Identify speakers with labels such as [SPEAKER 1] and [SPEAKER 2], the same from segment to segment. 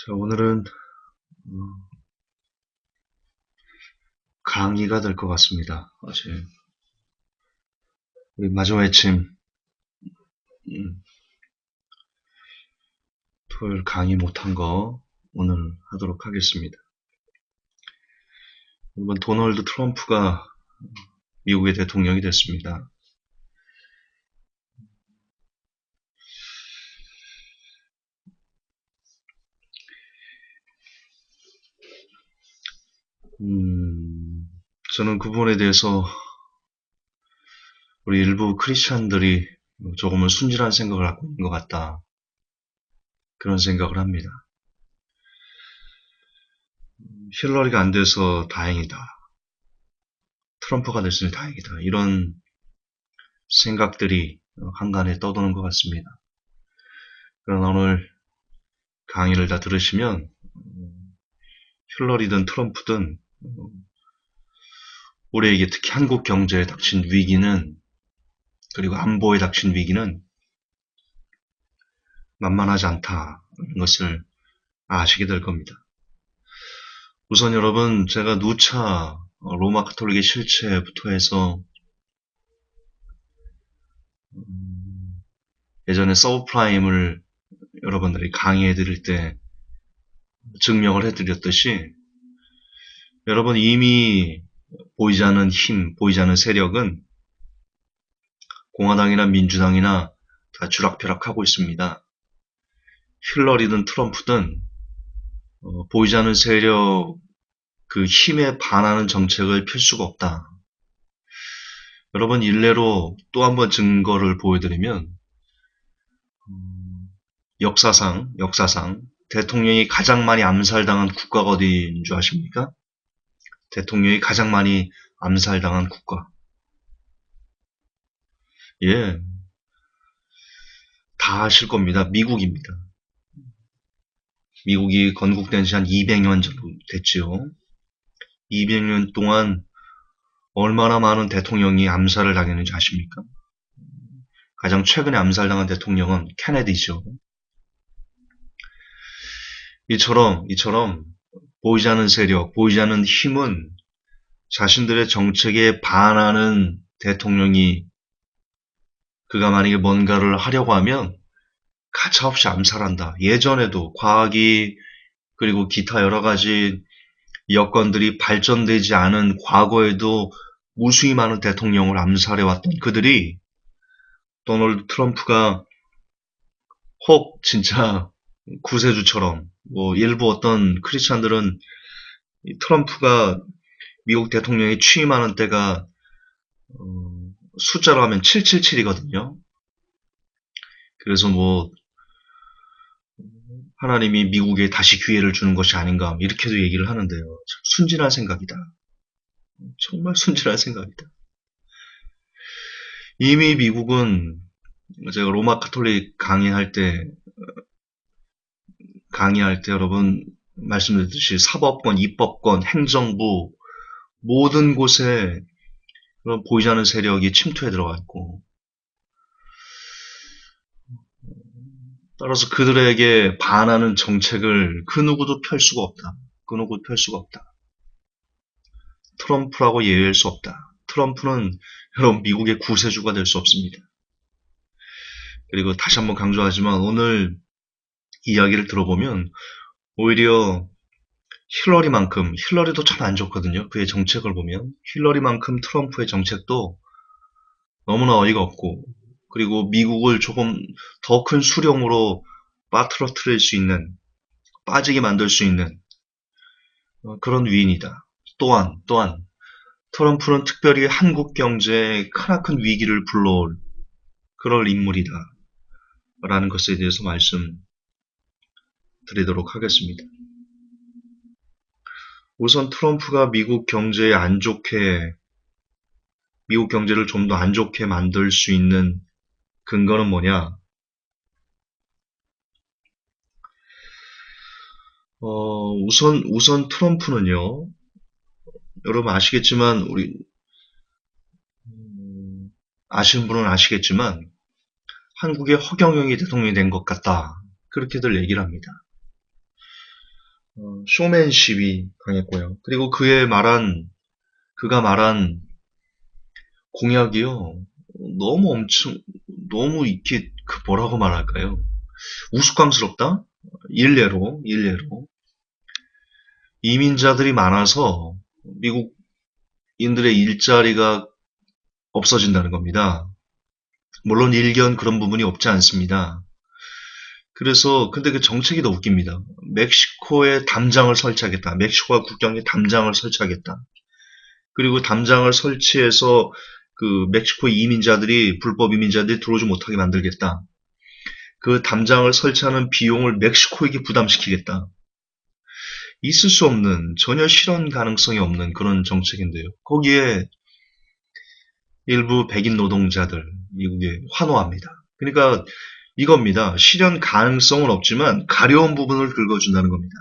[SPEAKER 1] 자, 오늘은 강의가 될 것 같습니다. 어제 우리 마지막 회침 토요일 강의 못한 거 오늘 하도록 하겠습니다. 이번 도널드 트럼프가 미국의 대통령이 됐습니다. 저는 그 부분에 대해서 우리 일부 크리스찬들이 조금은 순진한 생각을 갖고 있는 것 같다. 그런 생각을 합니다. 힐러리가 안 돼서 다행이다. 트럼프가 됐으니 다행이다. 이런 생각들이 한간에 떠도는 것 같습니다. 그러나 오늘 강의를 다 들으시면 힐러리든 트럼프든 우리에게 특히 한국 경제에 닥친 위기는, 그리고 안보에 닥친 위기는 만만하지 않다는 것을 아시게 될 겁니다. 우선 여러분, 제가 누차 로마 가톨릭의 실체부터 해서 예전에 서브프라임을 여러분들이 강의해 드릴 때 증명을 해드렸듯이, 여러분 이미 보이지 않는 힘, 보이지 않는 세력은 공화당이나 민주당이나 다 주락펴락하고 있습니다. 힐러리든 트럼프든 보이지 않는 세력 그 힘에 반하는 정책을 펼 수가 없다. 여러분 일례로 또 한 번 증거를 보여드리면 역사상 대통령이 가장 많이 암살당한 국가가 어디인 줄 아십니까? 대통령이 가장 많이 암살당한 국가. 예, 다 아실 겁니다. 미국입니다. 미국이 건국된 지 한 200년 정도 됐지요. 200년 동안 얼마나 많은 대통령이 암살을 당했는지 아십니까? 가장 최근에 암살당한 대통령은 케네디죠. 이처럼 보이지 않는 세력, 보이지 않는 힘은 자신들의 정책에 반하는 대통령이, 그가 만약에 뭔가를 하려고 하면 가차없이 암살한다. 예전에도 과학이 그리고 기타 여러 가지 여건들이 발전되지 않은 과거에도 무수히 많은 대통령을 암살해왔던 그들이, 도널드 트럼프가 혹 진짜 구세주처럼, 일부 어떤 크리스찬들은 트럼프가 미국 대통령이 취임하는 때가 숫자로 하면 777이거든요. 그래서 하나님이 미국에 다시 기회를 주는 것이 아닌가 이렇게도 얘기를 하는데요. 참 순진한 생각이다. 정말 순진한 생각이다. 이미 미국은, 제가 로마 가톨릭 강의할 때 여러분 말씀드렸듯이 사법권, 입법권, 행정부 모든 곳에 그런 보이지 않는 세력이 침투해 들어가 있고, 따라서 그들에게 반하는 정책을 그 누구도 펼 수가 없다. 그 누구도 펼 수가 없다. 트럼프라고 예외일 수 없다. 트럼프는 여러분 미국의 구세주가 될 수 없습니다. 그리고 다시 한번 강조하지만 오늘 이야기를 들어보면 오히려 힐러리도 참 안 좋거든요. 그의 정책을 보면 힐러리만큼 트럼프의 정책도 너무나 어이가 없고, 그리고 미국을 조금 더 큰 수령으로 빠뜨려뜨릴 수 있는, 빠지게 만들 수 있는 그런 위인이다. 또한 트럼프는 특별히 한국 경제에 크나큰 위기를 불러올 그럴 인물이다. 라는 것에 대해서 말씀드리도록 하겠습니다. 우선 트럼프가 미국 경제를 좀 더 안 좋게 만들 수 있는 근거는 뭐냐? 우선 트럼프는요, 여러분 아시겠지만, 아시는 분은 아시겠지만, 한국의 허경영이 대통령이 된 것 같다. 그렇게들 얘기를 합니다. 쇼맨십이 강했고요. 그리고 그가 말한 공약이요. 너무 이렇게, 뭐라고 말할까요? 우스꽝스럽다? 일례로. 이민자들이 많아서 미국인들의 일자리가 없어진다는 겁니다. 물론 일견 그런 부분이 없지 않습니다. 그래서 근데 그 정책이 더 웃깁니다. 멕시코에 담장을 설치하겠다. 멕시코와 국경에 담장을 설치하겠다. 그리고 담장을 설치해서 그 멕시코 불법 이민자들이 들어오지 못하게 만들겠다. 그 담장을 설치하는 비용을 멕시코에게 부담시키겠다. 있을 수 없는, 전혀 실현 가능성이 없는 그런 정책인데요. 거기에 일부 백인 노동자들, 미국에 환호합니다. 그러니까 이겁니다. 실현 가능성은 없지만 가려운 부분을 긁어준다는 겁니다.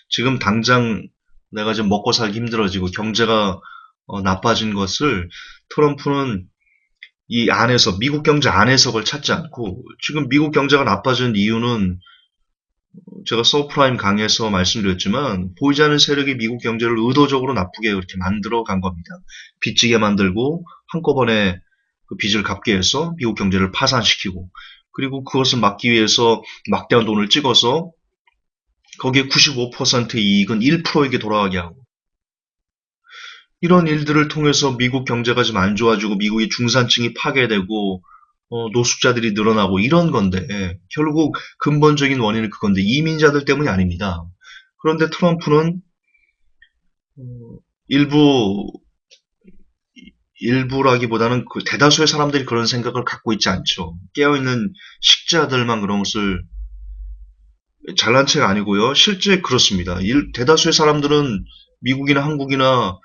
[SPEAKER 1] 지금 당장 내가 좀 먹고 살기 힘들어지고 경제가 나빠진 것을 트럼프는 미국 경제 안에서 그걸 찾지 않고, 지금 미국 경제가 나빠진 이유는 제가 서프라임 강의에서 말씀드렸지만 보이지 않는 세력이 미국 경제를 의도적으로 나쁘게 그렇게 만들어 간 겁니다. 빚지게 만들고 한꺼번에 그 빚을 갚게 해서 미국 경제를 파산시키고, 그리고 그것을 막기 위해서 막대한 돈을 찍어서 거기에 95%의 이익은 1%에게 돌아가게 하고, 이런 일들을 통해서 미국 경제가 좀 안 좋아지고 미국의 중산층이 파괴되고 노숙자들이 늘어나고 이런 건데, 결국 근본적인 원인은 그건데 이민자들 때문이 아닙니다. 그런데 트럼프는 어, 일부 일부라기보다는 그 대다수의 사람들이 그런 생각을 갖고 있지 않죠. 깨어있는 식자들만 그런 것을, 잘난 체가 아니고요. 실제 그렇습니다. 대다수의 사람들은 미국이나 한국이나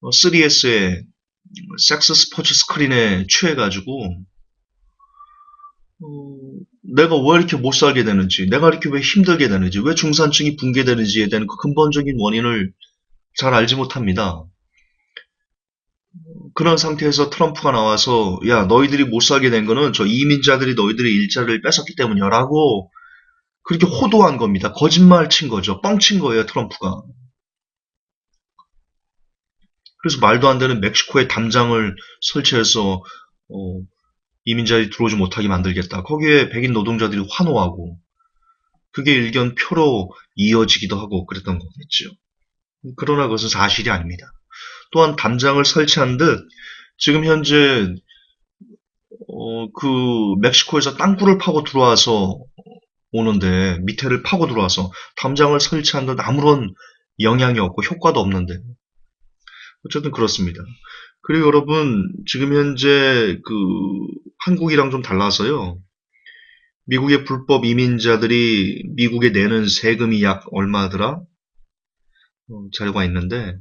[SPEAKER 1] 3S의 섹스 스포츠 스크린에 취해가지고 내가 왜 이렇게 못 살게 되는지, 내가 이렇게 왜 힘들게 되는지, 왜 중산층이 붕괴되는지에 대한 그 근본적인 원인을 잘 알지 못합니다. 그런 상태에서 트럼프가 나와서 야, 너희들이 못 살게 된 거는 저 이민자들이 너희들의 일자리를 뺏었기 때문이야 라고 그렇게 호도한 겁니다. 거짓말 친 거죠. 뻥친 거예요, 트럼프가. 그래서 말도 안 되는 멕시코에 담장을 설치해서 어, 이민자들이 들어오지 못하게 만들겠다. 거기에 백인 노동자들이 환호하고, 그게 일견 표로 이어지기도 하고 그랬던 거겠죠. 그러나 그것은 사실이 아닙니다. 또한 담장을 설치한 듯 지금 현재 그 멕시코에서 땅굴을 파고 들어와서 오는데, 밑에를 파고 들어와서 담장을 설치한 듯 아무런 영향이 없고 효과도 없는데, 어쨌든 그렇습니다. 그리고 여러분, 지금 현재 그 한국이랑 좀 달라서요. 미국의 불법 이민자들이 미국에 내는 세금이 약 얼마더라? 자료가 있는데,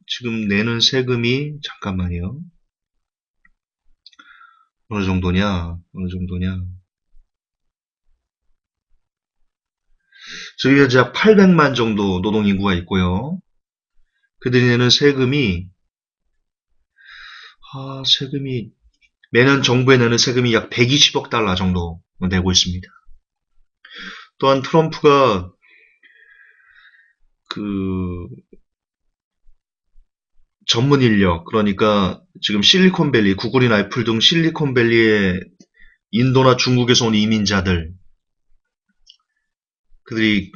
[SPEAKER 1] 지금 내는 세금이, 잠깐만요. 어느 정도냐? 어느 정도냐? 저희 현재 약 800만 정도 노동인구가 있고요. 그들이 내는 세금이, 매년 정부에 내는 세금이 약 120억 달러 정도 내고 있습니다. 또한 트럼프가 그 전문 인력, 그러니까 지금 실리콘밸리, 구글이나 애플 등 실리콘밸리의 인도나 중국에서 온 이민자들, 그들이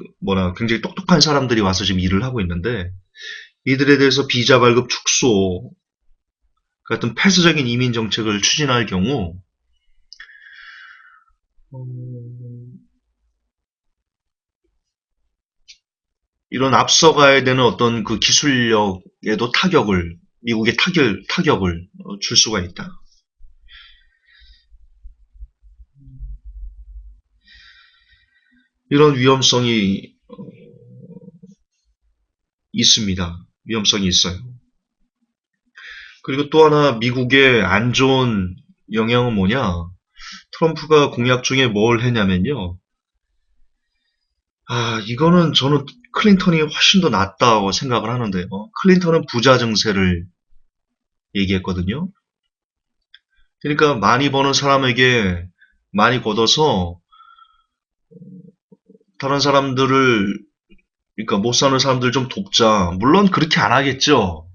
[SPEAKER 1] 굉장히 똑똑한 사람들이 와서 지금 일을 하고 있는데, 이들에 대해서 비자 발급 축소 같은 폐쇄적인 이민 정책을 추진할 경우 이런 앞서가야 되는 어떤 그 기술력에도 미국의 타격을 줄 수가 있다. 이런 위험성이 있습니다. 위험성이 있어요. 그리고 또 하나 미국의 안 좋은 영향은 뭐냐? 트럼프가 공약 중에 뭘 했냐면요. 이거는 저는 클린턴이 훨씬 더 낫다고 생각을 하는데요. 클린턴은 부자 증세를 얘기했거든요. 그러니까 많이 버는 사람에게 많이 걷어서 다른 사람들을 그러니까 못 사는 사람들 좀 돕자. 물론 그렇게 안 하겠죠.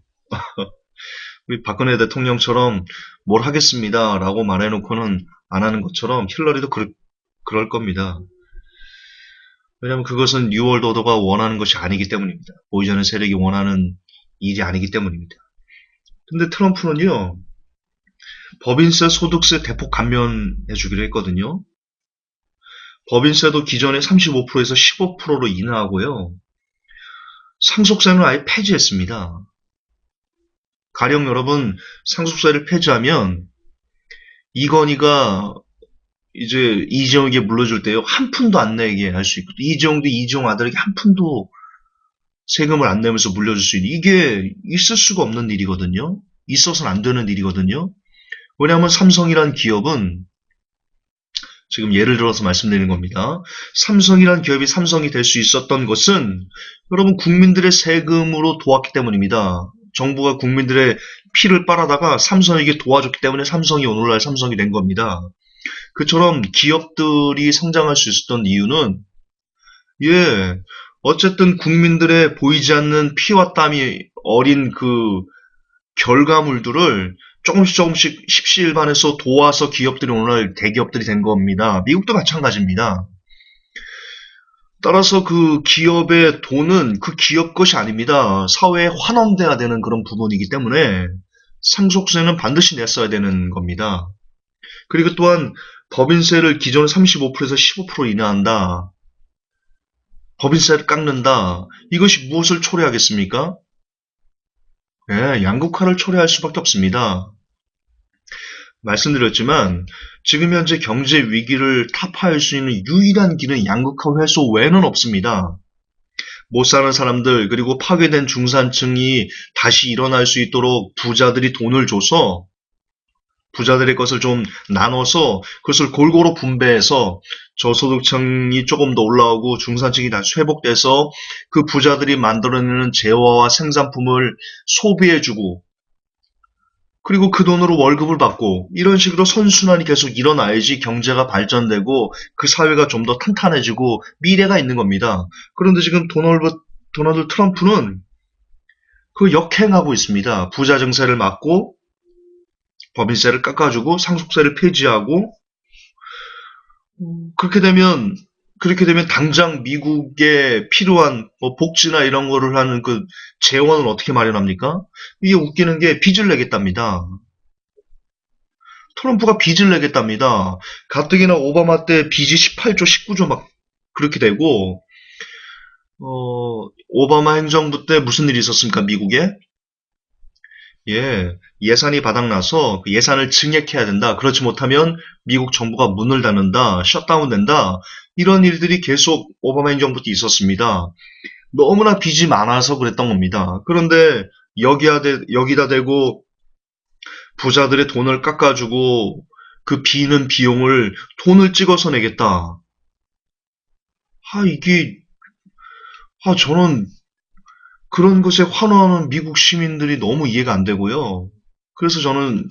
[SPEAKER 1] 우리 박근혜 대통령처럼 뭘 하겠습니다라고 말해놓고는 안 하는 것처럼 힐러리도 그럴 겁니다. 왜냐하면 그것은 뉴월드 오더가 원하는 것이 아니기 때문입니다. 보이자는 세력이 원하는 일이 아니기 때문입니다. 근데 트럼프는요, 법인세, 소득세 대폭 감면해 주기로 했거든요. 법인세도 기존의 35%에서 15%로 인하하고요. 상속세는 아예 폐지했습니다. 가령 여러분, 상속세를 폐지하면 이건희가 이제 이재용에게 물려줄 때요, 한 푼도 안 내게 할 수 있고, 이재용도 이재용 아들에게 한 푼도 세금을 안 내면서 물려줄 수 있는, 이게 있을 수가 없는 일이거든요. 있어서는 안 되는 일이거든요. 왜냐하면 삼성이란 기업은, 지금 예를 들어서 말씀드리는 겁니다. 삼성이란 기업이 삼성이 될 수 있었던 것은 여러분 국민들의 세금으로 도왔기 때문입니다. 정부가 국민들의 피를 빨아다가 삼성에게 도와줬기 때문에 삼성이 오늘날 삼성이 된 겁니다. 그처럼 기업들이 성장할 수 있었던 이유는 예, 어쨌든 국민들의 보이지 않는 피와 땀이 어린 그 결과물들을 조금씩 조금씩 십시일반해서 도와서 기업들이 오늘 대기업들이 된 겁니다. 미국도 마찬가지입니다. 따라서 그 기업의 돈은 그 기업 것이 아닙니다. 사회에 환원돼야 되는 그런 부분이기 때문에 상속세는 반드시 냈어야 되는 겁니다. 그리고 또한 법인세를 기존 35%에서 15% 인하한다. 법인세를 깎는다. 이것이 무엇을 초래하겠습니까? 예, 양극화를 초래할 수밖에 없습니다. 말씀드렸지만 지금 현재 경제 위기를 타파할 수 있는 유일한 길은 양극화 해소 외에는 없습니다. 못 사는 사람들 그리고 파괴된 중산층이 다시 일어날 수 있도록 부자들이 돈을 줘서 부자들의 것을 좀 나눠서 그것을 골고루 분배해서 저소득층이 조금 더 올라오고 중산층이 다시 회복돼서 그 부자들이 만들어내는 재화와 생산품을 소비해주고 그리고 그 돈으로 월급을 받고 이런 식으로 선순환이 계속 일어나야지 경제가 발전되고 그 사회가 좀 더 탄탄해지고 미래가 있는 겁니다. 그런데 지금 도널드 트럼프는 그 역행하고 있습니다. 부자 증세를 막고 법인세를 깎아주고 상속세를 폐지하고 그렇게 되면 그렇게 되면 당장 미국에 필요한 뭐 복지나 이런 거를 하는 그 재원을 어떻게 마련합니까? 이게 웃기는 게 빚을 내겠답니다. 트럼프가 빚을 내겠답니다. 가뜩이나 오바마 때 빚이 18조, 19조 막 그렇게 되고 오바마 행정부 때 무슨 일이 있었습니까? 미국에? 예, 예산이 바닥나서 그 예산을 증액해야 된다. 그렇지 못하면 미국 정부가 문을 닫는다. 셧다운 된다. 이런 일들이 계속 오바마 행정부 때 있었습니다. 너무나 빚이 많아서 그랬던 겁니다. 그런데 여기다 대고 부자들의 돈을 깎아주고 그 비는 비용을 돈을 찍어서 내겠다. 이게, 저는 그런 것에 환호하는 미국 시민들이 너무 이해가 안 되고요. 그래서 저는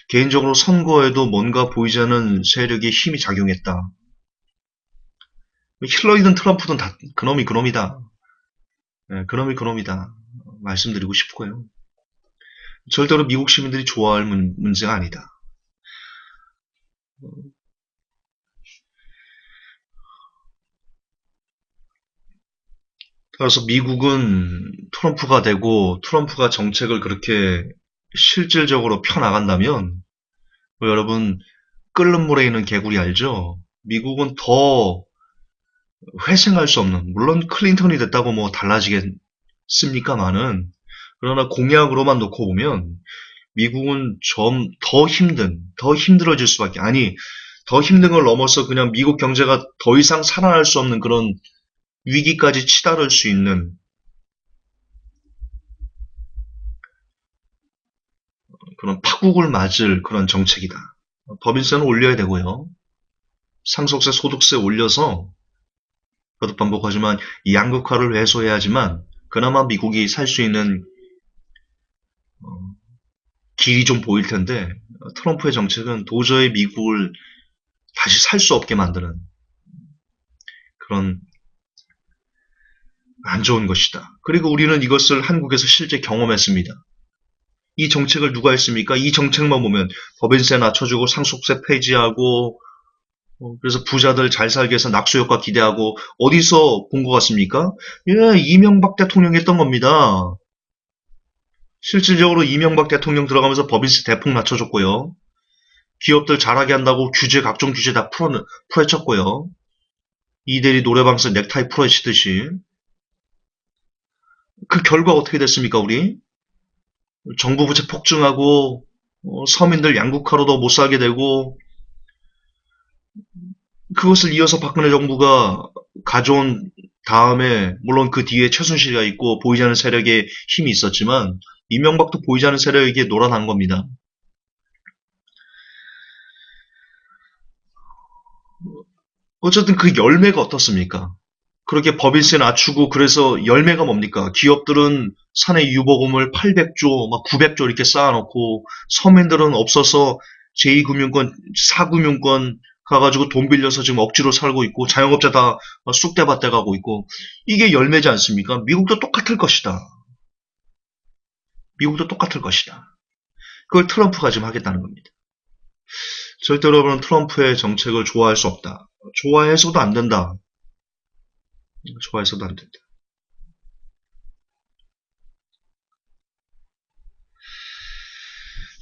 [SPEAKER 1] 개인적으로 선거에도 뭔가 보이지 않는 세력의 힘이 작용했다. 힐러리든 트럼프든 다 그놈이 그놈이다. 네, 그놈이 그놈이다. 말씀드리고 싶고요. 절대로 미국 시민들이 좋아할 문제가 아니다. 따라서 미국은 트럼프가 되고 트럼프가 정책을 그렇게 실질적으로 펴나간다면 여러분 끓는 물에 있는 개구리 알죠? 미국은 더 회생할 수 없는 물론 클린턴이 됐다고 뭐 달라지겠습니까마는 그러나 공약으로만 놓고 보면 미국은 좀 더 힘들어질 수밖에 아니 더 힘든 걸 넘어서 그냥 미국 경제가 더 이상 살아날 수 없는 그런 위기까지 치달을 수 있는 그런 파국을 맞을 그런 정책이다. 법인세는 올려야 되고요. 상속세, 소득세 올려서 거듭 반복하지만 이 양극화를 해소해야지만 그나마 미국이 살 수 있는 길이 좀 보일 텐데 트럼프의 정책은 도저히 미국을 다시 살 수 없게 만드는 그런 안 좋은 것이다. 그리고 우리는 이것을 한국에서 실제 경험했습니다. 이 정책을 누가 했습니까? 이 정책만 보면 법인세 낮춰주고 상속세 폐지하고 그래서 부자들 잘 살게 해서 낙수효과 기대하고 어디서 본 것 같습니까? 예, 이명박 대통령이 했던 겁니다. 실질적으로 이명박 대통령 들어가면서 법인세 대폭 낮춰줬고요. 기업들 잘하게 한다고 각종 규제 다 풀어헤쳤고요. 이대리 노래방에서 넥타이 풀어헤치듯이. 그 결과 어떻게 됐습니까, 우리? 정부 부채 폭증하고, 서민들 양극화로도 못 살게 되고, 그것을 이어서 박근혜 정부가 가져온 다음에, 물론 그 뒤에 최순실이 있고, 보이지 않는 세력의 힘이 있었지만, 이명박도 보이지 않는 세력에게 놀아난 겁니다. 어쨌든 그 열매가 어떻습니까? 그렇게 법인세 낮추고 그래서 열매가 뭡니까? 기업들은 사내 유보금을 800조, 막 900조 이렇게 쌓아놓고 서민들은 없어서 제2금융권, 4금융권 가가지고 돈 빌려서 지금 억지로 살고 있고 자영업자 다 쑥대밭대 가고 있고 이게 열매지 않습니까? 미국도 똑같을 것이다. 미국도 똑같을 것이다. 그걸 트럼프가 지금 하겠다는 겁니다. 절대로 여러분은 트럼프의 정책을 좋아할 수 없다. 좋아해서도 안 된다. 좋아해서도 안 된다.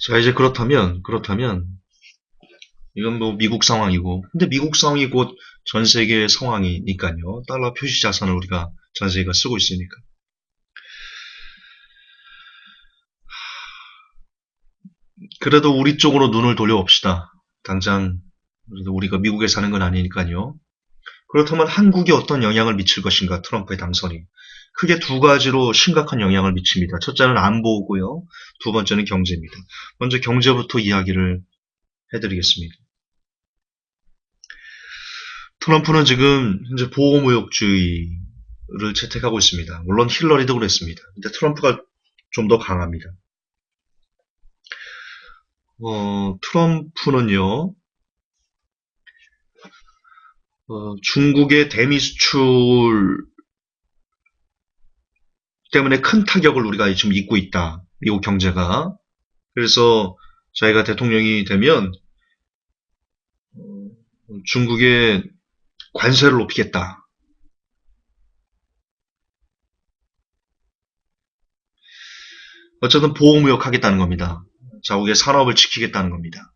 [SPEAKER 1] 자, 이제 그렇다면, 이건 뭐 미국 상황이고, 근데 미국 상황이 곧 전 세계 상황이니까요. 달러 표시 자산을 우리가 전 세계가 쓰고 있으니까. 그래도 우리 쪽으로 눈을 돌려봅시다. 당장, 그래도 우리가 미국에 사는 건 아니니까요. 그렇다면 한국에 어떤 영향을 미칠 것인가, 트럼프의 당선이. 크게 두 가지로 심각한 영향을 미칩니다. 첫째는 안보고요. 두 번째는 경제입니다. 먼저 경제부터 이야기를 해드리겠습니다. 트럼프는 지금 현재 보호무역주의를 채택하고 있습니다. 물론 힐러리도 그랬습니다. 근데 트럼프가 좀 더 강합니다. 트럼프는요, 중국의 대미 수출 때문에 큰 타격을 우리가 지금 입고 있다. 미국 경제가. 그래서 자기가 대통령이 되면 중국에 관세를 높이겠다. 어쨌든 보호무역 하겠다는 겁니다. 자국의 산업을 지키겠다는 겁니다.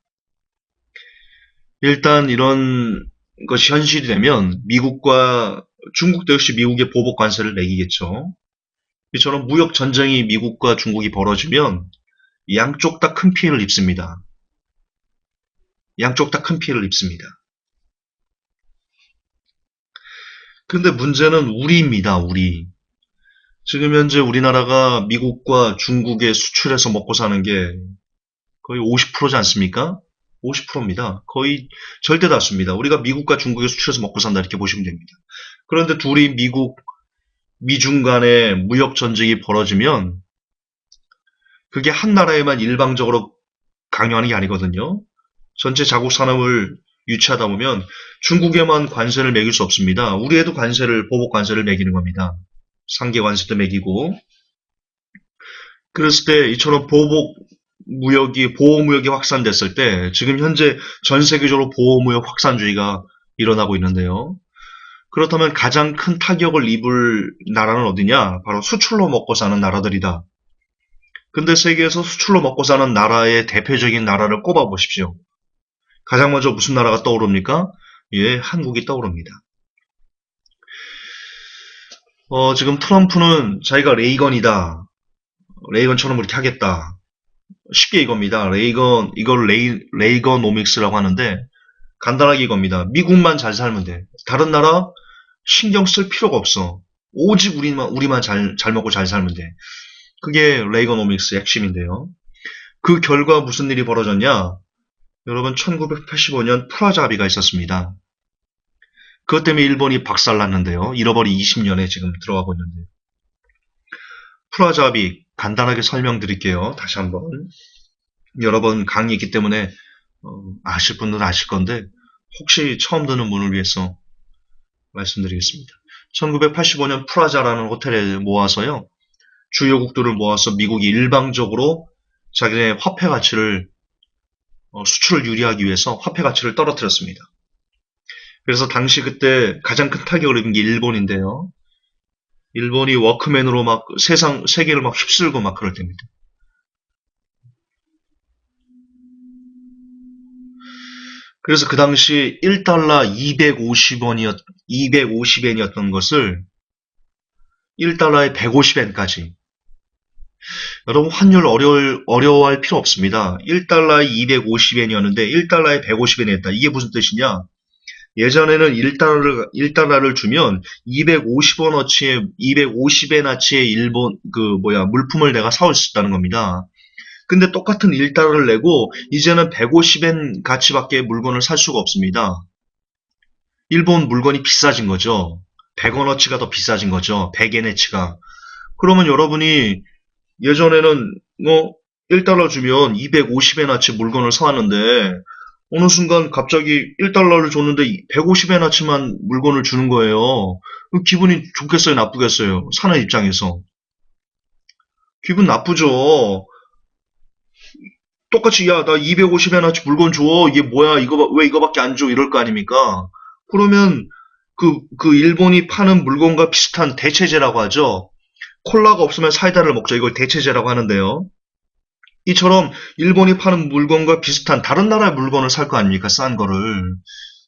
[SPEAKER 1] 일단 이런 것이 현실이 되면 미국과 중국도 역시 미국의 보복 관세를 매기겠죠. 이처럼 무역 전쟁이 미국과 중국이 벌어지면 양쪽 다 큰 피해를 입습니다. 양쪽 다 큰 피해를 입습니다. 그런데 문제는 우리입니다, 우리. 지금 현재 우리나라가 미국과 중국에 수출해서 먹고 사는 게 거의 50%지 않습니까? 50%입니다. 거의 절대 다수입니다. 우리가 미국과 중국에 수출해서 먹고 산다 이렇게 보시면 됩니다. 그런데 둘이 미중 간의 무역 전쟁이 벌어지면 그게 한 나라에만 일방적으로 강요하는 게 아니거든요. 전체 자국 산업을 유치하다 보면 중국에만 관세를 매길 수 없습니다. 우리에도 보복 관세를 매기는 겁니다. 상계 관세도 매기고. 그랬을 때 이처럼 보호무역이 확산됐을 때 지금 현재 전 세계적으로 보호무역 확산주의가 일어나고 있는데요. 그렇다면 가장 큰 타격을 입을 나라는 어디냐? 바로 수출로 먹고 사는 나라들이다. 근데 세계에서 수출로 먹고 사는 나라의 대표적인 나라를 꼽아 보십시오. 가장 먼저 무슨 나라가 떠오릅니까? 예, 한국이 떠오릅니다. 지금 트럼프는 자기가 레이건이다. 레이건처럼 그렇게 하겠다. 쉽게 이겁니다. 이걸 레이건오믹스라고 하는데, 간단하게 이겁니다. 미국만 잘 살면 돼. 다른 나라 신경 쓸 필요가 없어. 오직 우리만 잘 먹고 잘 살면 돼. 그게 레이건오믹스의 핵심인데요. 그 결과 무슨 일이 벌어졌냐? 여러분, 1985년 프라자 합의가 있었습니다. 그것 때문에 일본이 박살났는데요. 잃어버린 20년에 지금 들어가고 있는데. 프라자 합의 간단하게 설명드릴게요. 다시 한번. 여러 번 강의했기 때문에 아실 분들은 아실 건데 혹시 처음 듣는 분을 위해서 말씀드리겠습니다. 1985년 프라자라는 호텔에 모아서요. 주요국들을 모아서 미국이 일방적으로 자기네 화폐 가치를 수출을 유리하기 위해서 화폐 가치를 떨어뜨렸습니다. 그래서 당시 그때 가장 큰 타격을 입은 게 일본인데요. 일본이 워크맨으로 막 세계를 막 휩쓸고 막 그럴 때입니다. 그래서 그 당시 1달러 250엔이었던 것을 1달러에 150엔까지. 여러분 환율 어려워할 필요 없습니다. 1달러에 250엔이었는데 1달러에 150엔이었다. 이게 무슨 뜻이냐? 예전에는 1달러를 주면 250엔어치의 일본, 물품을 내가 사올 수 있다는 겁니다. 근데 똑같은 1달러를 내고, 이제는 150엔 가치밖에 물건을 살 수가 없습니다. 일본 물건이 비싸진 거죠. 100원어치가 더 비싸진 거죠. 100엔어치가. 그러면 여러분이 예전에는, 1달러 주면 250엔어치 물건을 사왔는데, 어느 순간 갑자기 1달러를 줬는데 150엔어치만 물건을 주는 거예요. 기분이 좋겠어요, 나쁘겠어요? 사는 입장에서. 기분 나쁘죠. 똑같이, 야, 나 250엔어치 물건 줘. 이게 뭐야? 왜 이거밖에 안 줘? 이럴 거 아닙니까? 그러면 그 일본이 파는 물건과 비슷한 대체제라고 하죠. 콜라가 없으면 사이다를 먹죠. 이걸 대체제라고 하는데요. 이처럼 일본이 파는 물건과 비슷한 다른 나라의 물건을 살 거 아닙니까? 싼 거를.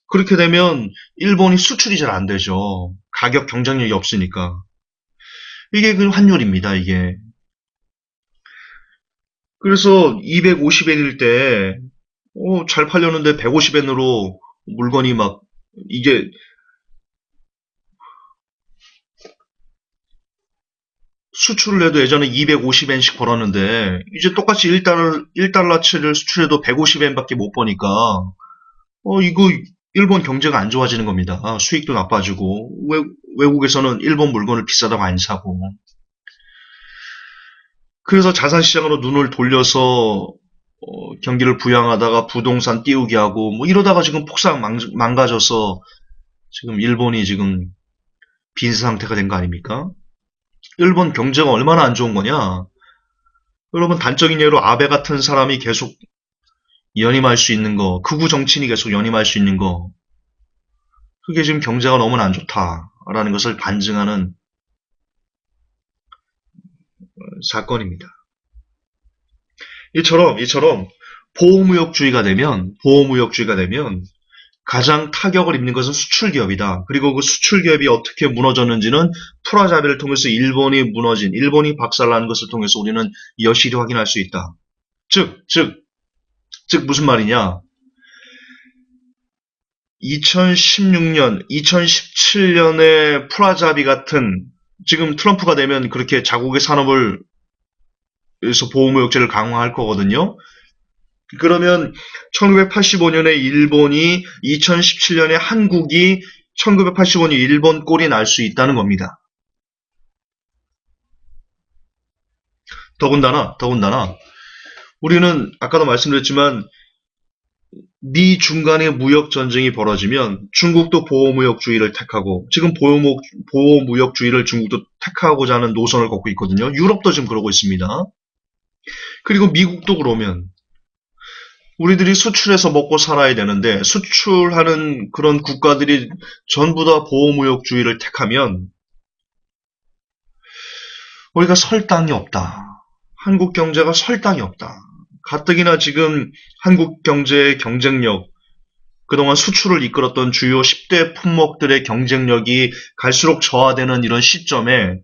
[SPEAKER 1] 그렇게 되면 일본이 수출이 잘 안 되죠. 가격 경쟁력이 없으니까. 이게 그 환율입니다, 이게. 그래서 250엔일 때, 잘 팔렸는데 150엔으로 물건이 막, 이게, 수출을 해도 예전에 250엔씩 벌었는데, 이제 똑같이 1달러치를 수출해도 150엔밖에 못 버니까, 이거 일본 경제가 안 좋아지는 겁니다. 수익도 나빠지고, 외국에서는 일본 물건을 비싸다고 안 사고. 그래서 자산시장으로 눈을 돌려서 경기를 부양하다가 부동산 띄우게 하고 뭐 이러다가 지금 폭삭 망가져서 지금 일본이 지금 빈세 상태가 된 거 아닙니까? 일본 경제가 얼마나 안 좋은 거냐? 여러분 단적인 예로 아베 같은 사람이 계속 연임할 수 있는 거, 극우 정치인이 계속 연임할 수 있는 거, 그게 지금 경제가 너무나 안 좋다라는 것을 반증하는 사건입니다. 이처럼 보호무역주의가 되면 가장 타격을 입는 것은 수출기업이다. 그리고 그 수출기업이 어떻게 무너졌는지는 프라자비를 통해서 일본이 박살나는 것을 통해서 우리는 여실히 확인할 수 있다. 즉 무슨 말이냐? 2016년, 2017년에 프라자비 같은 지금 트럼프가 되면 그렇게 자국의 산업을 에서 보호무역제를 강화할 거거든요. 그러면 1985년에 일본이 2017년에 한국이 1985년 일본 꼴이 날 수 있다는 겁니다. 더군다나 우리는 아까도 말씀드렸지만 미 중간에 무역 전쟁이 벌어지면 중국도 보호무역주의를 택하고 지금 보호무역주의를 중국도 택하고자 하는 노선을 걷고 있거든요. 유럽도 지금 그러고 있습니다. 그리고 미국도 그러면 우리들이 수출해서 먹고 살아야 되는데 수출하는 그런 국가들이 전부 다 보호무역주의를 택하면 우리가 설 땅이 없다. 한국 경제가 설 땅이 없다. 가뜩이나 지금 한국 경제의 경쟁력, 그동안 수출을 이끌었던 주요 10대 품목들의 경쟁력이 갈수록 저하되는 이런 시점에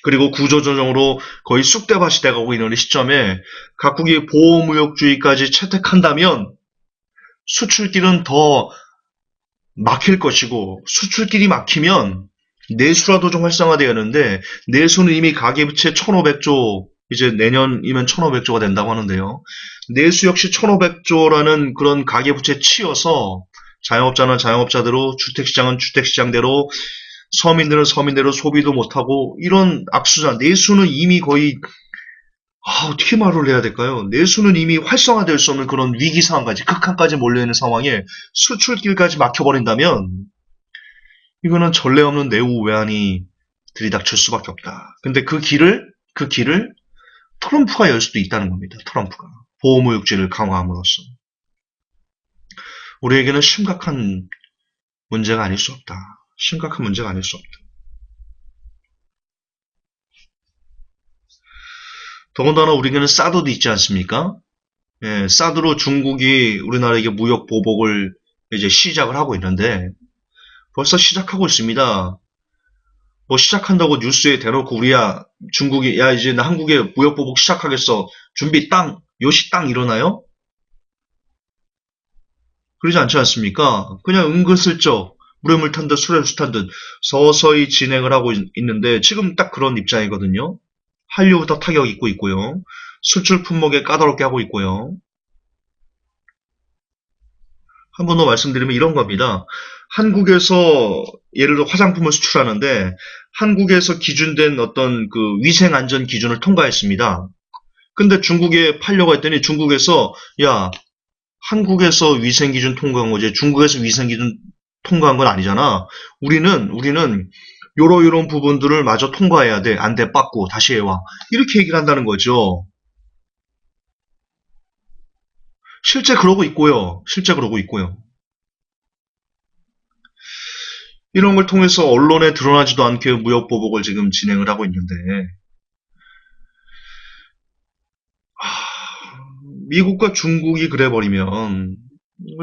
[SPEAKER 1] 그리고 구조조정으로 거의 쑥대밭이 돼가고 있는 시점에 각국이 보호무역주의까지 채택한다면 수출길은 더 막힐 것이고 수출길이 막히면 내수라도 좀 활성화되었는데 내수는 이미 가계부채 1,500조 이제 내년이면 1,500조가 된다고 하는데요. 내수 역시 1,500조라는 그런 가계부채 치여서 자영업자는 자영업자대로 주택시장은 주택시장대로 서민들은 서민대로 소비도 못하고 이런 악수자 내수는 이미 거의 어떻게 말을 해야 될까요? 내수는 이미 활성화될 수 없는 그런 위기 상황까지 극한까지 몰려있는 상황에 수출길까지 막혀버린다면 이거는 전례 없는 내후 외환이 들이닥칠 수밖에 없다. 근데 그 길을 트럼프가 열 수도 있다는 겁니다. 트럼프가. 보호무역지를 강화함으로써. 우리에게는 심각한 문제가 아닐 수 없다. 심각한 문제가 아닐 수 없다. 더군다나 우리에게는 사드도 있지 않습니까? 예, 사드로 중국이 우리나라에게 무역 보복을 이제 시작을 하고 있는데 벌써 시작하고 있습니다. 뭐 시작한다고 뉴스에 대놓고 우리야 중국이 야 이제 나 한국에 무역 보복 시작하겠어. 준비 땅 요시 땅 일어나요? 그러지 않지 않습니까? 그냥 은근슬쩍 물에 물 탄 듯 술에 술 탄 듯 서서히 진행을 하고 있는데 지금 딱 그런 입장이거든요. 한류부터 타격 입고 있고요. 수출 품목에 까다롭게 하고 있고요. 한 번 더 말씀드리면 이런 겁니다. 한국에서 예를 들어 화장품을 수출하는데 한국에서 기준된 어떤 그 위생 안전 기준을 통과했습니다. 근데 중국에 팔려고 했더니 중국에서 야 한국에서 위생 기준 통과한 거지 중국에서 위생 기준 통과한 건 아니잖아. 우리는 요런 부분들을 마저 통과해야 돼. 안 돼, 빠꾸 다시 해와. 이렇게 얘기를 한다는 거죠. 실제 그러고 있고요. 실제 그러고 있고요. 이런 걸 통해서 언론에 드러나지도 않게 무역 보복을 지금 진행을 하고 있는데 미국과 중국이 그래버리면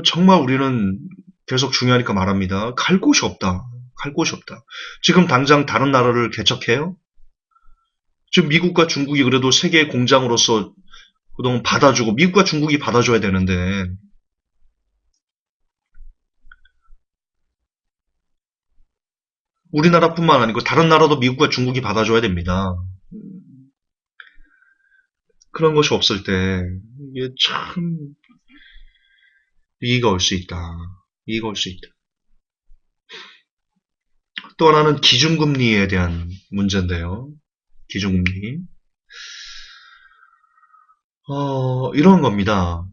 [SPEAKER 1] 정말 우리는 계속 중요하니까 말합니다. 갈 곳이 없다. 갈 곳이 없다. 지금 당장 다른 나라를 개척해요? 지금 미국과 중국이 그래도 세계 공장으로서 그동안 받아주고 미국과 중국이 받아줘야 되는데 우리나라뿐만 아니고 다른 나라도 미국과 중국이 받아줘야 됩니다. 그런 것이 없을 때 이게 참 위기가 올 수 있다. 위기가 올 수 있다. 또 하나는 기준금리에 대한 문제인데요. 기준금리. 이런 겁니다.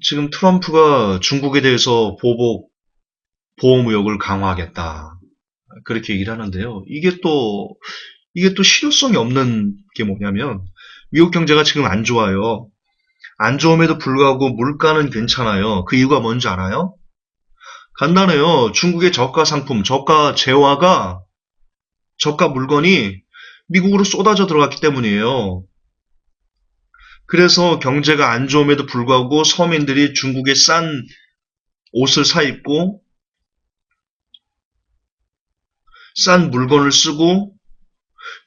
[SPEAKER 1] 지금 트럼프가 중국에 대해서 보호무역을 강화하겠다. 그렇게 얘기를 하는데요. 이게 또 실효성이 없는 게 뭐냐면, 미국 경제가 지금 안 좋아요. 안 좋음에도 불구하고 물가는 괜찮아요. 그 이유가 뭔지 알아요? 간단해요. 중국의 저가 상품, 저가 재화가, 저가 물건이 미국으로 쏟아져 들어갔기 때문이에요. 그래서 경제가 안 좋음에도 불구하고 서민들이 중국의 싼 옷을 사 입고 싼 물건을 쓰고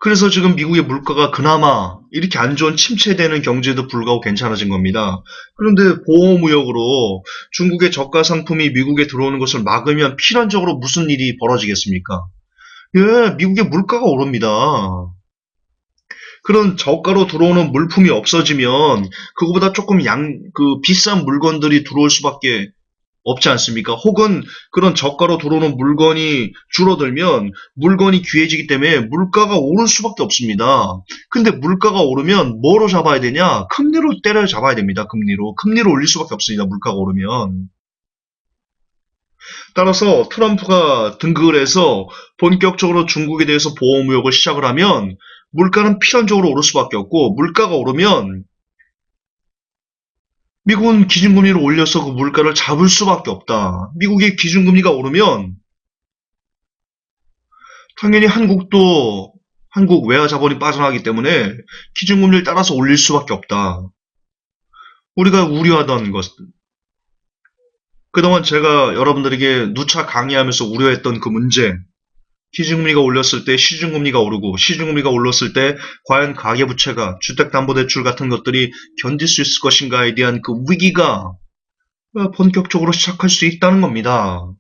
[SPEAKER 1] 그래서 지금 미국의 물가가 그나마 이렇게 안 좋은 침체되는 경제에도 불구하고 괜찮아진 겁니다. 그런데 보호무역으로 중국의 저가 상품이 미국에 들어오는 것을 막으면 필연적으로 무슨 일이 벌어지겠습니까? 예, 미국의 물가가 오릅니다. 그런 저가로 들어오는 물품이 없어지면 그거보다 조금 비싼 물건들이 들어올 수밖에 없지 않습니까? 혹은 그런 저가로 들어오는 물건이 줄어들면 물건이 귀해지기 때문에 물가가 오를 수밖에 없습니다. 근데 물가가 오르면 뭐로 잡아야 되냐? 금리로 때려 잡아야 됩니다. 금리로. 금리로 올릴 수밖에 없습니다. 물가가 오르면. 따라서 트럼프가 등극을 해서 본격적으로 중국에 대해서 보호무역을 시작을 하면 물가는 필연적으로 오를 수밖에 없고 물가가 오르면 미국은 기준금리를 올려서 그 물가를 잡을 수밖에 없다. 미국의 기준금리가 오르면 당연히 한국 외화 자본이 빠져나가기 때문에 기준금리를 따라서 올릴 수밖에 없다. 우리가 우려하던 것, 그동안 제가 여러분들에게 누차 강의하면서 우려했던 그 문제, 기준금리가 올렸을 때 시중금리가 오르고 시중금리가 올랐을 때 과연 가계부채가 주택담보대출 같은 것들이 견딜 수 있을 것인가에 대한 그 위기가 본격적으로 시작할 수 있다는 겁니다.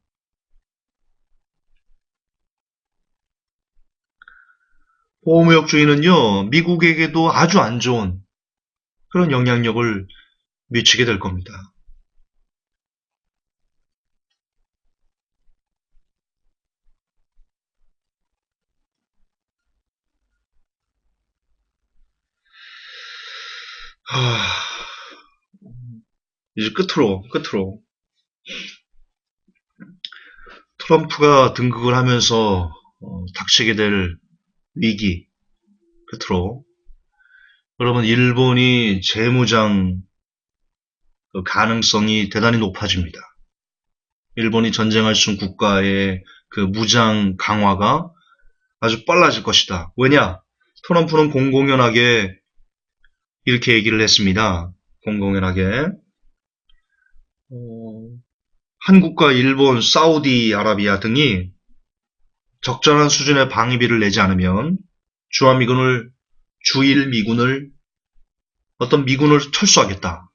[SPEAKER 1] 보호무역주의는요, 미국에게도 아주 안 좋은 그런 영향력을 미치게 될 겁니다. 하, 이제 끝으로 트럼프가 등극을 하면서 닥치게 될 위기, 끝으로 그러면 일본이 재무장 그 가능성이 대단히 높아집니다. 일본이 전쟁할 수 있는 국가의 그 무장 강화가 아주 빨라질 것이다. 왜냐? 트럼프는 공공연하게 이렇게 얘기를 했습니다. 공공연하게. 한국과 일본, 사우디아라비아 등이 적절한 수준의 방위비를 내지 않으면 주일 미군을 어떤 미군을 철수하겠다.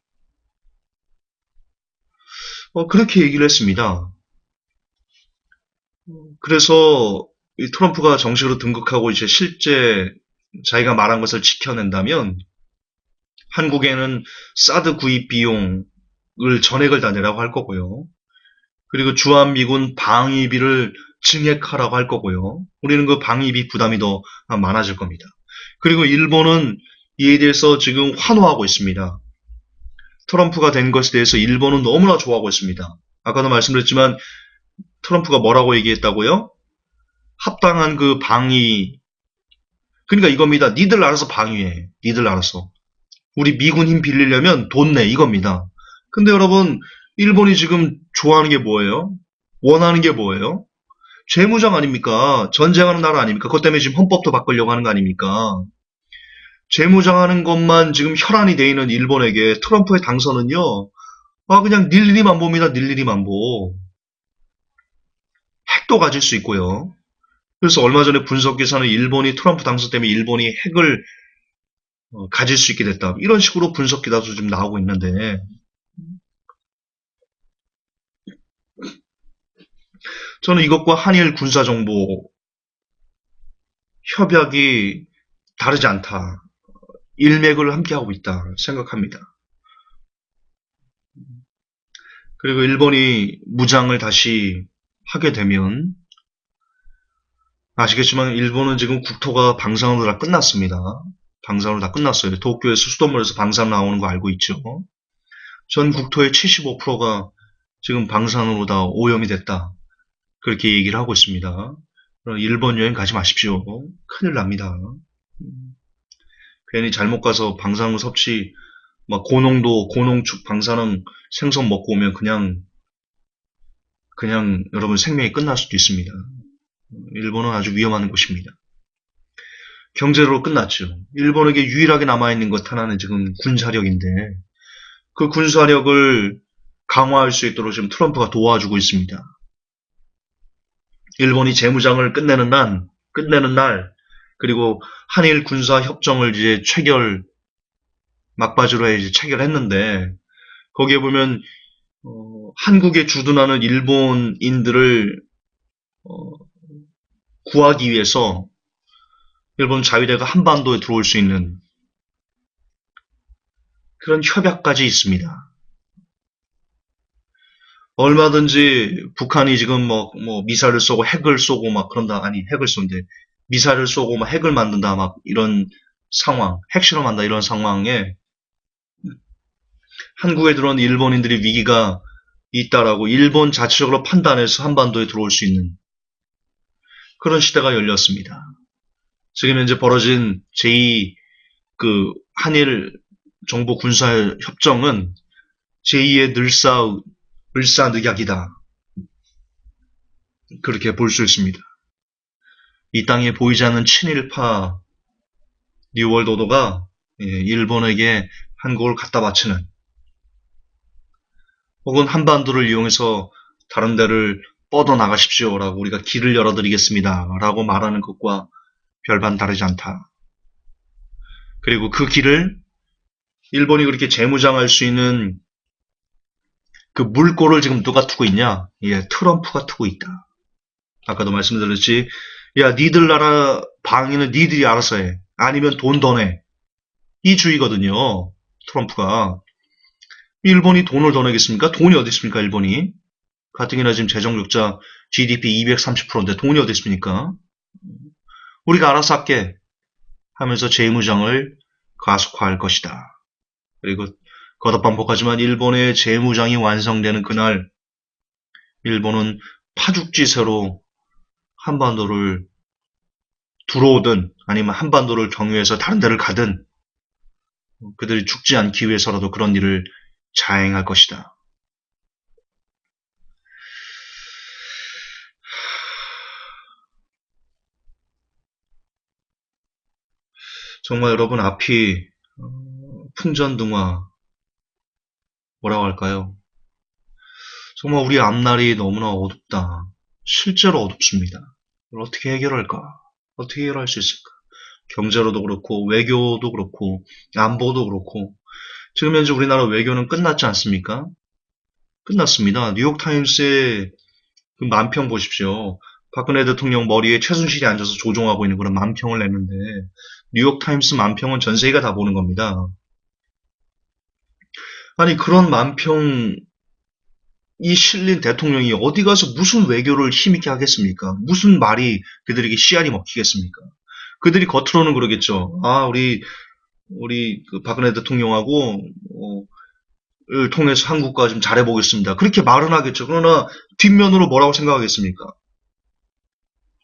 [SPEAKER 1] 그렇게 얘기를 했습니다. 그래서 이 트럼프가 정식으로 등극하고 이제 실제 자기가 말한 것을 지켜낸다면 한국에는 사드 구입 비용을 전액을 다 내라고 할 거고요. 그리고 주한미군 방위비를 증액하라고 할 거고요. 우리는 그 방위비 부담이 더 많아질 겁니다. 그리고 일본은 이에 대해서 지금 환호하고 있습니다. 트럼프가 된 것에 대해서 일본은 너무나 좋아하고 있습니다. 아까도 말씀드렸지만 트럼프가 뭐라고 얘기했다고요? 합당한 그 그러니까 이겁니다. 니들 알아서 방위해. 니들 알아서. 우리 미군 힘 빌리려면 돈 내. 이겁니다. 근데 여러분, 일본이 지금 좋아하는 게 뭐예요? 원하는 게 뭐예요? 재무장 아닙니까? 전쟁하는 나라 아닙니까? 그것 때문에 지금 헌법도 바꾸려고 하는 거 아닙니까? 재무장하는 것만 지금 혈안이 돼 있는 일본에게 트럼프의 당선은요, 그냥 닐리리만보입니다. 닐리리만보. 핵도 가질 수 있고요. 그래서 얼마 전에 분석기사는 일본이 트럼프 당선 때문에 일본이 핵을 가질 수 있게 됐다. 이런 식으로 분석기사도 좀 나오고 있는데, 저는 이것과 한일 군사정보 협약이 다르지 않다. 일맥을 함께하고 있다 생각합니다. 그리고 일본이 무장을 다시 하게 되면 아시겠지만 일본은 지금 국토가 방산으로 다 끝났습니다. 방산으로 다 끝났어요. 도쿄에서 수돗물에서 방산 나오는 거 알고 있죠. 전 국토의 75%가 지금 방산으로 다 오염이 됐다. 그렇게 얘기를 하고 있습니다. 일본 여행 가지 마십시오. 큰일 납니다. 괜히 잘못 가서 방사능 섭취, 막 고농도, 고농축 방사능 생선 먹고 오면 그냥 여러분 생명이 끝날 수도 있습니다. 일본은 아주 위험한 곳입니다. 경제로 끝났죠. 일본에게 유일하게 남아있는 것 하나는 지금 군사력인데 그 군사력을 강화할 수 있도록 지금 트럼프가 도와주고 있습니다. 일본이 재무장을 끝내는 날, 그리고 한일 군사 협정을 이제 막바지로 이제 체결했는데 거기에 보면 한국에 주둔하는 일본인들을 구하기 위해서 일본 자위대가 한반도에 들어올 수 있는 그런 협약까지 있습니다. 얼마든지 북한이 지금 뭐 미사일을 쏘고 핵을 쏘고 막 그런다. 아니, 핵을 쏘는데 미사일을 쏘고 막 핵을 만든다. 막 이런 상황, 핵실험한다. 이런 상황에 한국에 들어온 일본인들이 위기가 있다라고 일본 자체적으로 판단해서 한반도에 들어올 수 있는 그런 시대가 열렸습니다. 지금 현재 벌어진 제2 그 한일 정보 군사 협정은 제2의 을사늑약이다. 그렇게 볼 수 있습니다. 이 땅에 보이지 않는 친일파 뉴월드 오더가 일본에게 한국을 갖다 바치는 혹은 한반도를 이용해서 다른 데를 뻗어나가십시오 라고 우리가 길을 열어드리겠습니다 라고 말하는 것과 별반 다르지 않다. 그리고 그 길을 일본이 그렇게 재무장할 수 있는 그 물꼬를 지금 누가 트고 있냐? 트럼프가 트고 있다. 아까도 말씀드렸지. 야, 니들 나라 방위는 니들이 알아서 해. 아니면 돈 더 내. 이 주의거든요. 트럼프가. 일본이 돈을 더 내겠습니까? 돈이 어디 있습니까, 일본이? 가뜩이나 지금 재정적자 GDP 230%인데 돈이 어디 있습니까? 우리가 알아서 할게 하면서 재무장을 가속화할 것이다. 그리고 거듭 반복하지만 일본의 재무장이 완성되는 그날 일본은 파죽지세로 한반도를 들어오든 아니면 한반도를 경유해서 다른 데를 가든 그들이 죽지 않기 위해서라도 그런 일을 자행할 것이다. 정말 여러분 앞이 풍전등화 뭐라고 할까요? 정말 우리 앞날이 너무나 어둡다. 실제로 어둡습니다. 이걸 어떻게 해결할까? 어떻게 해결할 수 있을까? 경제로도 그렇고 외교도 그렇고 안보도 그렇고 지금 현재 우리나라 외교는 끝났지 않습니까? 끝났습니다. 뉴욕타임스의 그 만평 보십시오. 박근혜 대통령 머리에 최순실이 앉아서 조종하고 있는 그런 만평을 냈는데 뉴욕타임스 만평은 전 세계가 다 보는 겁니다. 아니 그런 만평이 실린 대통령이 어디 가서 무슨 외교를 힘있게 하겠습니까? 무슨 말이 그들에게 씨알이 먹히겠습니까? 그들이 겉으로는 그러겠죠. 아 우리 그 박근혜 대통령하고 을 통해서 한국과 좀 잘해보겠습니다. 그렇게 말은 하겠죠. 그러나 뒷면으로 뭐라고 생각하겠습니까?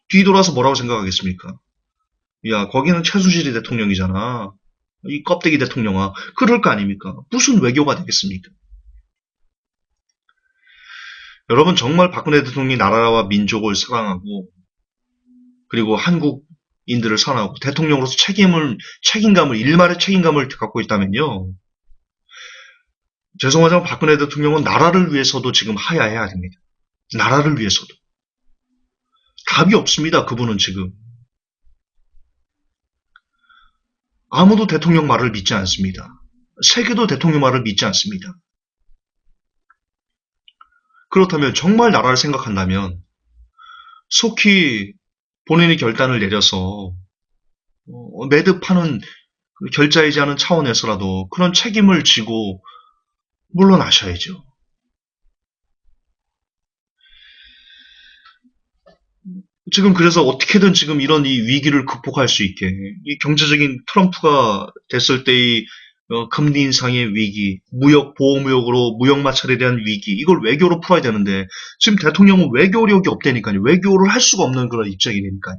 [SPEAKER 1] 뒤돌아서 뭐라고 생각하겠습니까? 야, 거기는 최순실이 대통령이잖아. 이 껍데기 대통령아. 그럴 거 아닙니까? 무슨 외교가 되겠습니까? 여러분 정말 박근혜 대통령이 나라와 민족을 사랑하고 그리고 한국인들을 사랑하고 대통령으로서 책임감을 일말의 책임감을 갖고 있다면요. 죄송하지만 박근혜 대통령은 나라를 위해서도 지금 하야해야 됩니다. 나라를 위해서도. 답이 없습니다. 그분은 지금. 아무도 대통령 말을 믿지 않습니다. 세계도 대통령 말을 믿지 않습니다. 그렇다면 정말 나라를 생각한다면 속히 본인이 결단을 내려서 매듭하는 결자이자는 차원에서라도 그런 책임을 지고 물러나셔야죠. 지금 그래서 어떻게든 지금 이런 이 위기를 극복할 수 있게 이 경제적인 트럼프가 됐을 때의 금리 인상의 위기, 무역 보호무역으로 무역 마찰에 대한 위기 이걸 외교로 풀어야 되는데 지금 대통령은 외교력이 없다니까요. 외교를 할 수가 없는 그런 입장이 되니까요.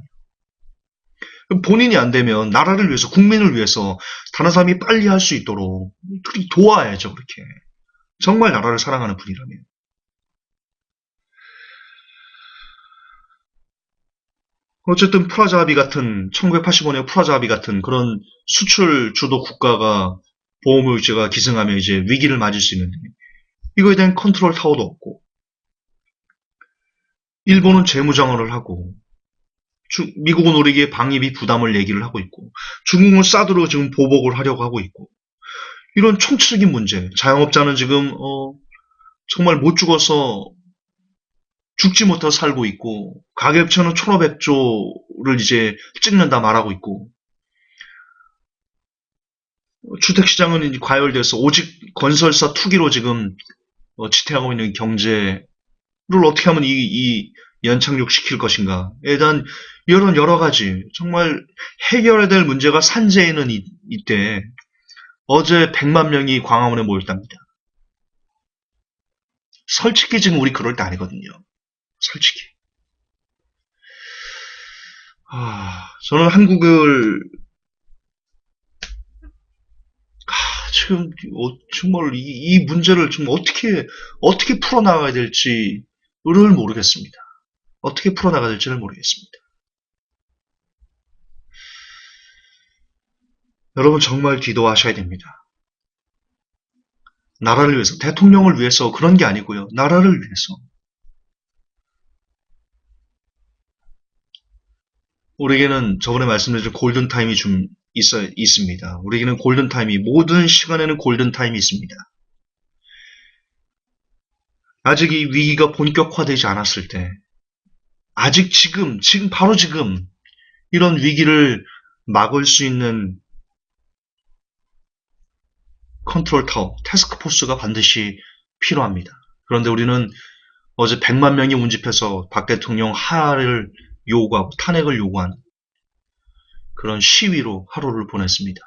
[SPEAKER 1] 본인이 안 되면 나라를 위해서 국민을 위해서 다른 사람이 빨리 할 수 있도록 그렇게 도와야죠. 그렇게 정말 나라를 사랑하는 분이라면. 어쨌든 프라자 합의 같은 1985년 프라자 합의 같은 그런 수출 주도 국가가 보호무역제가 기승하면 이제 위기를 맞을 수 있는데 이거에 대한 컨트롤 타워도 없고 일본은 재무장을 하고 미국은 우리에게 방위비 부담을 얘기를 하고 있고 중국은 사드로 지금 보복을 하려고 하고 있고 이런 총체적인 문제 자영업자는 지금 정말 못 죽어서 죽지 못해서 살고 있고 가계부채는 1500조를 이제 찍는다 말하고 있고 주택시장은 이제 과열돼서 오직 건설사 투기로 지금 지탱하고 있는 경제를 어떻게 하면 이 연착륙시킬 것인가에 대한 이런 여러 가지 정말 해결해야 될 문제가 산재에 있는 이때 어제 100만 명이 광화문에 모였답니다. 솔직히 지금 우리 그럴 때 아니거든요. 솔직히. 저는 한국을 지금 정말 이 문제를 좀 어떻게 풀어나가야 될지를 모르겠습니다. 어떻게 풀어나가야 될지를 모르겠습니다. 여러분 정말 기도하셔야 됩니다. 나라를 위해서, 대통령을 위해서 그런 게 아니고요. 나라를 위해서. 우리에게는 저번에 말씀드린 골든타임이 좀 있습니다. 우리에게는 골든타임이, 모든 시간에는 골든타임이 있습니다. 아직 이 위기가 본격화되지 않았을 때, 아직 지금, 바로 지금, 이런 위기를 막을 수 있는 컨트롤 타워, 태스크포스가 반드시 필요합니다. 그런데 우리는 어제 100만 명이 운집해서 박 대통령 하야를 요구하고 탄핵을 요구한 그런 시위로 하루를 보냈습니다.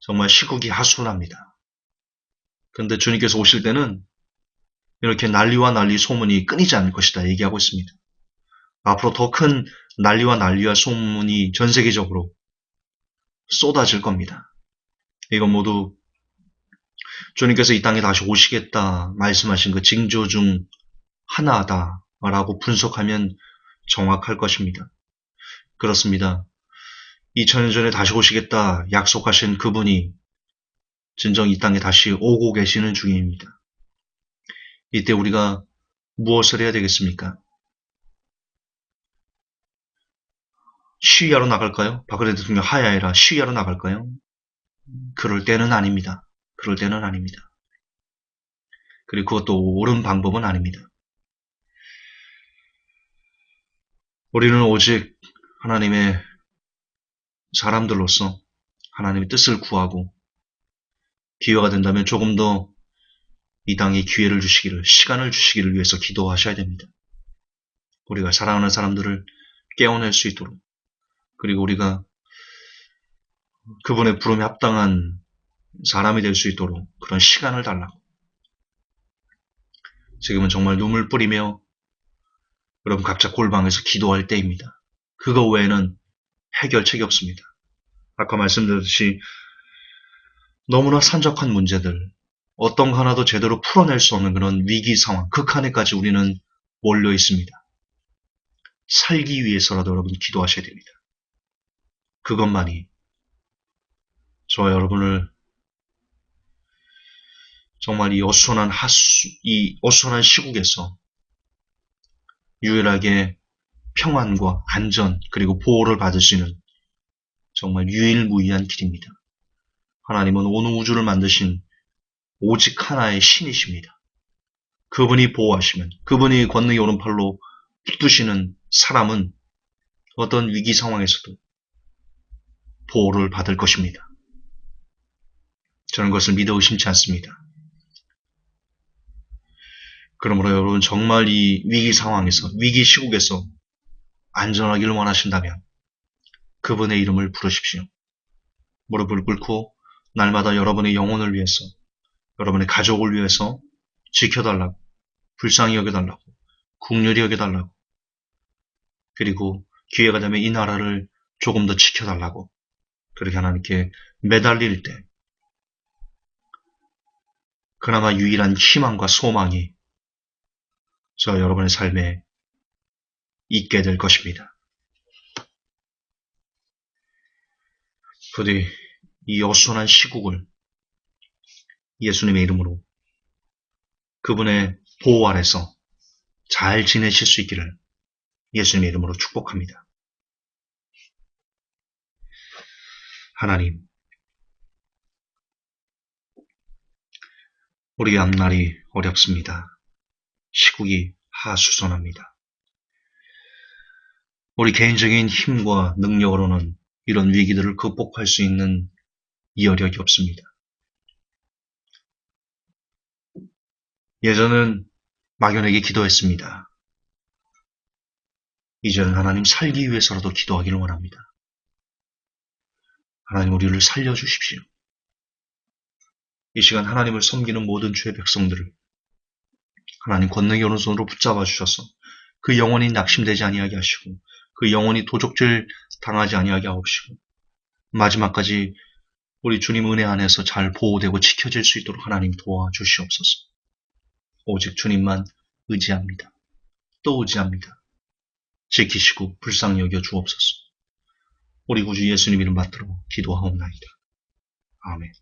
[SPEAKER 1] 정말 시국이 하수합니다. 그런데 주님께서 오실 때는 이렇게 난리와 난리 소문이 끊이지 않을 것이다 얘기하고 있습니다. 앞으로 더 큰 난리와 소문이 전 세계적으로 쏟아질 겁니다. 이건 모두 주님께서 이 땅에 다시 오시겠다 말씀하신 그 징조 중 하나다라고 분석하면 정확할 것입니다. 그렇습니다. 2000년 전에 다시 오시겠다 약속하신 그분이 진정 이 땅에 다시 오고 계시는 중입니다. 이때 우리가 무엇을 해야 되겠습니까? 시위하러 나갈까요? 박근혜 대통령 하야해라 시위하러 나갈까요? 그럴 때는 아닙니다. 그럴 때는 아닙니다. 그리고 그것도 옳은 방법은 아닙니다. 우리는 오직 하나님의 사람들로서 하나님의 뜻을 구하고 기회가 된다면 조금 더 이 땅에 기회를 주시기를, 시간을 주시기를 위해서 기도하셔야 됩니다. 우리가 사랑하는 사람들을 깨어낼 수 있도록, 그리고 우리가 그분의 부름에 합당한 사람이 될 수 있도록 그런 시간을 달라고. 지금은 정말 눈물 뿌리며 여러분 각자 골방에서 기도할 때입니다. 그거 외에는 해결책이 없습니다. 아까 말씀드렸듯이 너무나 산적한 문제들, 어떤 거 하나도 제대로 풀어낼 수 없는 그런 위기 상황, 극한에까지 우리는 몰려 있습니다. 살기 위해서라도 여러분 기도하셔야 됩니다. 그것만이 저와 여러분을 정말 이 어수선한 시국에서 유일하게 평안과 안전 그리고 보호를 받을 수 있는 정말 유일무이한 길입니다. 하나님은 온 우주를 만드신 오직 하나의 신이십니다. 그분이 보호하시면, 그분이 권능의 오른팔로 붙드시는 사람은 어떤 위기 상황에서도 보호를 받을 것입니다. 저는 그것을 믿어 의심치 않습니다. 그러므로 여러분 정말 이 위기 상황에서, 위기 시국에서 안전하기를 원하신다면 그분의 이름을 부르십시오. 무릎을 꿇고 날마다 여러분의 영혼을 위해서, 여러분의 가족을 위해서 지켜달라고, 불쌍히 여겨달라고, 긍휼히 여겨달라고, 그리고 기회가 되면 이 나라를 조금 더 지켜달라고 그렇게 하나님께 매달릴 때 그나마 유일한 희망과 소망이 저 여러분의 삶에 있게 될 것입니다. 부디 이 어수선한 시국을 예수님의 이름으로 그분의 보호 아래서 잘 지내실 수 있기를 예수님의 이름으로 축복합니다. 하나님, 우리의 앞날이 어렵습니다. 시국이 하수선합니다. 우리 개인적인 힘과 능력으로는 이런 위기들을 극복할 수 있는 여력이 없습니다. 예전은 막연하게 기도했습니다. 이제는 하나님 살기 위해서라도 기도하기를 원합니다. 하나님 우리를 살려주십시오. 이 시간 하나님을 섬기는 모든 주의 백성들을 하나님 권능의 오른손으로 붙잡아 주셔서 그 영혼이 낙심되지 아니하게 하시고 그 영혼이 도적질 당하지 아니하게 하옵시고 마지막까지 우리 주님 은혜 안에서 잘 보호되고 지켜질 수 있도록 하나님 도와주시옵소서. 오직 주님만 의지합니다. 또 의지합니다. 지키시고 불쌍히 여겨 주옵소서. 우리 구주 예수님 이름 받들어 기도하옵나이다. 아멘.